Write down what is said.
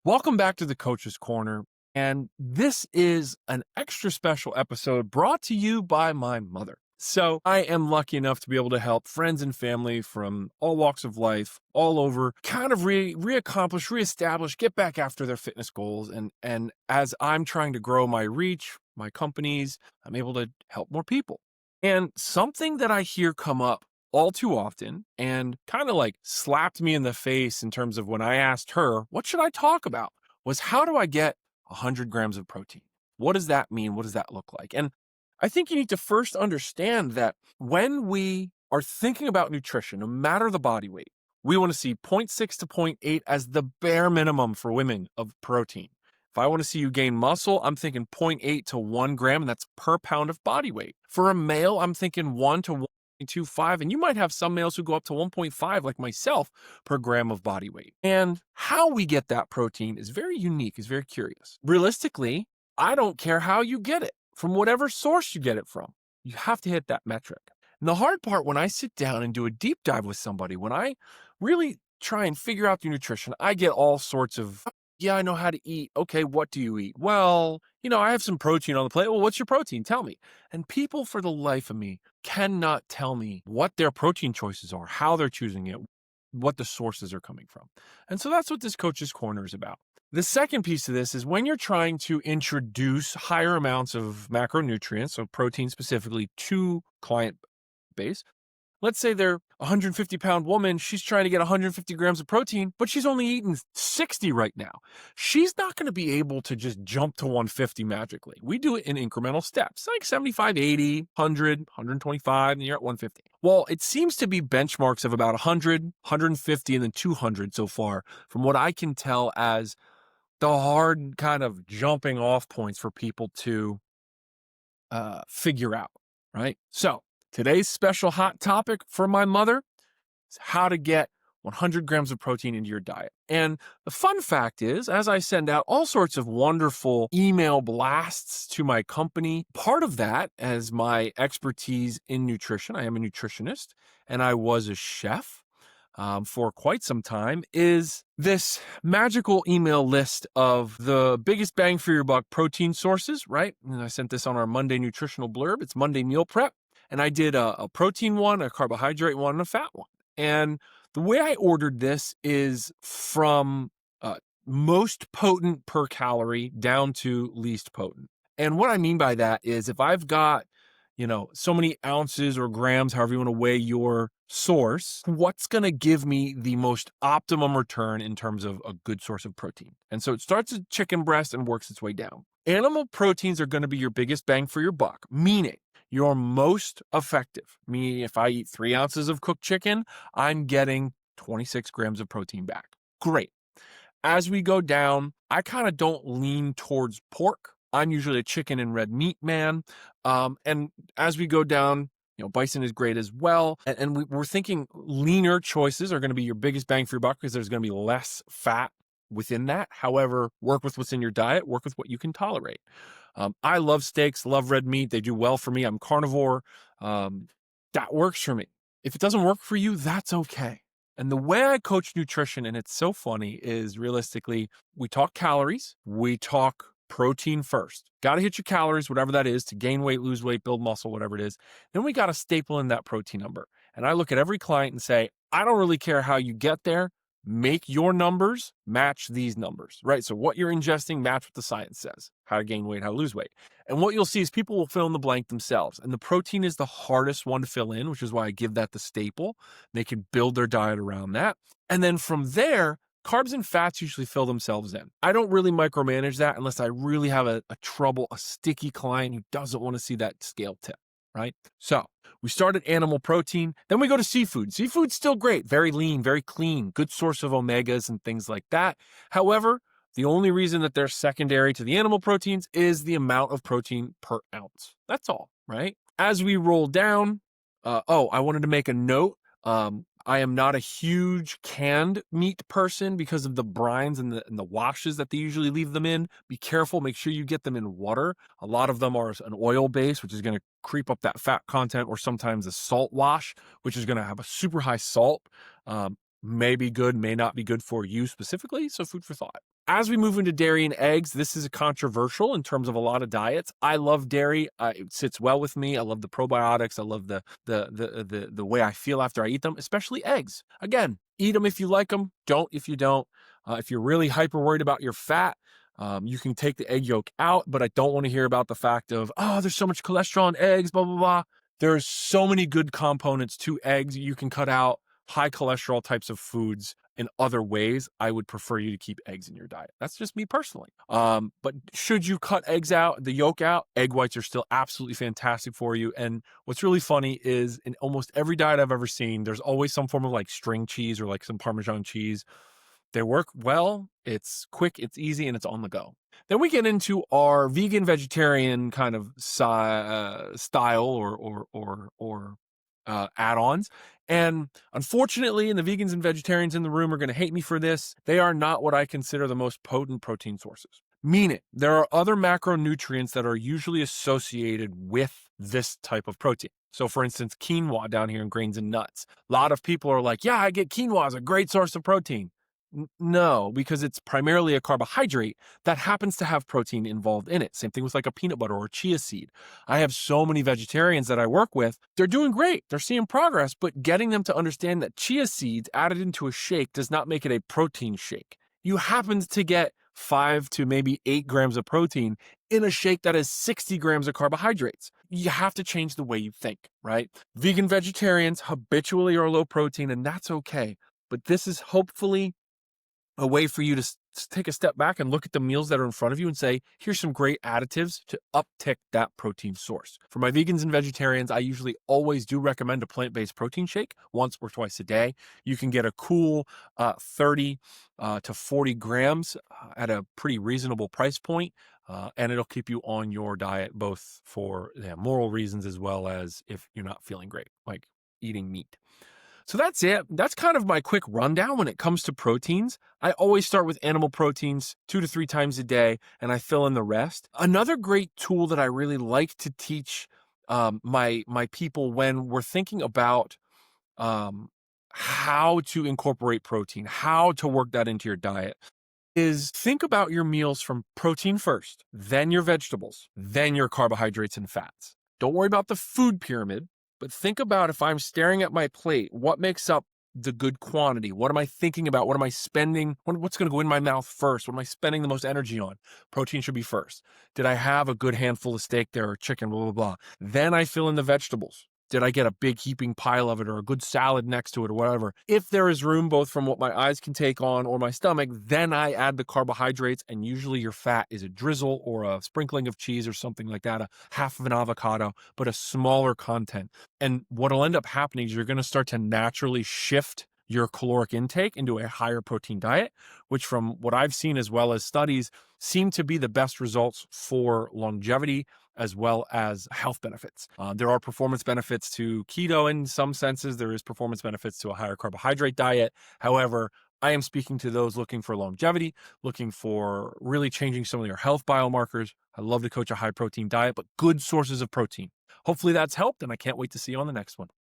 Welcome back to the Coach's Corner. And this is an extra special episode brought to you by my mother. So, I am lucky enough to be able to help friends and family from all walks of life, all over, kind of reaccomplish, reestablish, get back after their fitness goals. And as I'm trying to grow my reach, my companies, I'm able to help more people. And something that I hear come up all too often and kind of like slapped me in the face in terms of when I asked her, what should I talk about? Was how do I get 100 grams of protein? What does that mean? What does that look like? And I think you need to first understand that when we are thinking about nutrition, no matter the body weight, we want to see zero point 0.6 to zero point 0.8 as the bare minimum for women of protein. If I want to see you gain muscle, I'm thinking zero point 0.8 to 1 gram, and that's per pound of body weight. For a male, I'm thinking 1 to 1.25, and you might have some males who go up to 1.5, like myself, per gram of body weight. And how we get that protein is very unique, is very curious. Realistically, I don't care how you get it, from whatever source you get it from. You have to hit that metric. And the hard part when I sit down and do a deep dive with somebody, when I really try and figure out the nutrition, I get all sorts of, yeah, I know how to eat. Okay, what do you eat? Well, I have some protein on the plate. Well, what's your protein? Tell me. And people, for the life of me, cannot tell me what their protein choices are, how they're choosing it, what the sources are coming from. And so that's what this Coach's Corner is about. The second piece of this is when you're trying to introduce higher amounts of macronutrients, so protein specifically, to client base. Let's say they're a 150-pound woman. She's trying to get 150 grams of protein, but she's only eating 60 right now. She's not going to be able to just jump to 150 magically. We do it in incremental steps, like 75, 80, 100, 125, and you're at 150. Well, it seems to be benchmarks of about 100, 150, and then 200 so far, from what I can tell as the hard kind of jumping off points for people to figure out, right? So today's special hot topic for my mother is how to get 100 grams of protein into your diet. And the fun fact is, as I send out all sorts of wonderful email blasts to my company, part of that, as my expertise in nutrition, I am a nutritionist and I was a chef for quite some time, is this magical email list of the biggest bang for your buck protein sources, right? And I sent this on our Monday nutritional blurb. It's Monday meal prep. And I did a protein one, a carbohydrate one, and a fat one. And the way I ordered this is from most potent per calorie down to least potent. And what I mean by that is if I've got so many ounces or grams, however you want to weigh your source, what's going to give me the most optimum return in terms of a good source of protein? And so it starts at chicken breast and works its way down. Animal proteins are going to be your biggest bang for your buck, meaning you're most effective. Meaning if I eat 3 ounces of cooked chicken, I'm getting 26 grams of protein back. Great. As we go down, I kind of don't lean towards pork. I'm usually a chicken and red meat man. And as we go down, bison is great as well. And we're thinking leaner choices are going to be your biggest bang for your buck because there's going to be less fat within that. However, work with what's in your diet, work with what you can tolerate. I love steaks, love red meat. They do well for me. I'm carnivore. That works for me. If it doesn't work for you, that's okay. And the way I coach nutrition, and it's so funny, is realistically, we talk calories, we talk protein first. Got to hit your calories, whatever that is, to gain weight, lose weight, build muscle, whatever it is. Then we got to staple in that protein number. And I look at every client and say, I don't really care how you get there. Make your numbers match these numbers, right? So what you're ingesting, match what the science says, how to gain weight, how to lose weight. And what you'll see is people will fill in the blank themselves. And the protein is the hardest one to fill in, which is why I give that the staple. They can build their diet around that. And then from there, carbs and fats usually fill themselves in. I don't really micromanage that unless I really have a sticky client who doesn't want to see that scale tip, right? So we start at animal protein, then we go to seafood. Seafood's still great, very lean, very clean, good source of omegas and things like that. However, the only reason that they're secondary to the animal proteins is the amount of protein per ounce. That's all, right? As we roll down, I wanted to make a note. I am not a huge canned meat person because of the brines and the washes that they usually leave them in. Be careful. Make sure you get them in water. A lot of them are an oil base, which is going to creep up that fat content, or sometimes a salt wash, which is going to have a super high salt. May be good, may not be good for you specifically. So food for thought. As we move into dairy and eggs, this is controversial in terms of a lot of diets. I love dairy. It sits well with me. I love the probiotics. I love the way I feel after I eat them, especially eggs. Again, eat them if you like them. Don't if you don't. If you're really hyper worried about your fat, you can take the egg yolk out, but I don't want to hear about the fact of, oh, there's so much cholesterol in eggs, blah, blah, blah. There's so many good components to eggs. You can cut out high cholesterol types of foods in other ways. I would prefer you to keep eggs in your diet. That's just me personally. But should you cut eggs out, the yolk out, egg whites are still absolutely fantastic for you. And what's really funny is in almost every diet I've ever seen, there's always some form of like string cheese or like some Parmesan cheese. They work well, it's quick, it's easy, and it's on the go. Then we get into our vegan vegetarian kind of style or add-ons. And unfortunately, and the vegans and vegetarians in the room are going to hate me for this, they are not what I consider the most potent protein sources. Meaning, there are other macronutrients that are usually associated with this type of protein. So for instance, quinoa down here in grains and nuts. A lot of people are like, yeah, I get quinoa as a great source of protein. No, because it's primarily a carbohydrate that happens to have protein involved in it. Same thing with like a peanut butter or chia seed. I have so many vegetarians that I work with. They're doing great. They're seeing progress, but getting them to understand that chia seeds added into a shake does not make it a protein shake. You happen to get 5 to maybe 8 grams of protein in a shake that has 60 grams of carbohydrates. You have to change the way you think, right? Vegan vegetarians habitually are low protein, and that's okay. But this is hopefully a way for you to take a step back and look at the meals that are in front of you and say, here's some great additives to uptick that protein source. For my vegans and vegetarians, I usually always do recommend a plant-based protein shake once or twice a day. You can get a cool 30 to 40 grams at a pretty reasonable price point, and it'll keep you on your diet both for moral reasons as well as if you're not feeling great, like eating meat. So that's it. That's kind of my quick rundown when it comes to proteins. I always start with animal proteins 2 to 3 times a day, and I fill in the rest. Another great tool that I really like to teach my people when we're thinking about how to incorporate protein, how to work that into your diet, is think about your meals from protein first, then your vegetables, then your carbohydrates and fats. Don't worry about the food pyramid. But think about if I'm staring at my plate, what makes up the good quantity? What am I thinking about? What am I spending? What's going to go in my mouth first? What am I spending the most energy on? Protein should be first. Did I have a good handful of steak there or chicken, blah, blah, blah. Then I fill in the vegetables. Did I get a big heaping pile of it or a good salad next to it or whatever? If there is room both from what my eyes can take on or my stomach, then I add the carbohydrates, and usually your fat is a drizzle or a sprinkling of cheese or something like that, a half of an avocado, but a smaller content. And what'll end up happening is you're going to start to naturally shift your caloric intake into a higher protein diet, which from what I've seen as well as studies seem to be the best results for longevity as well as health benefits. There are performance benefits to keto in some senses. There is performance benefits to a higher carbohydrate diet. However, I am speaking to those looking for longevity, looking for really changing some of their health biomarkers. I love to coach a high protein diet, but good sources of protein. Hopefully that's helped, and I can't wait to see you on the next one.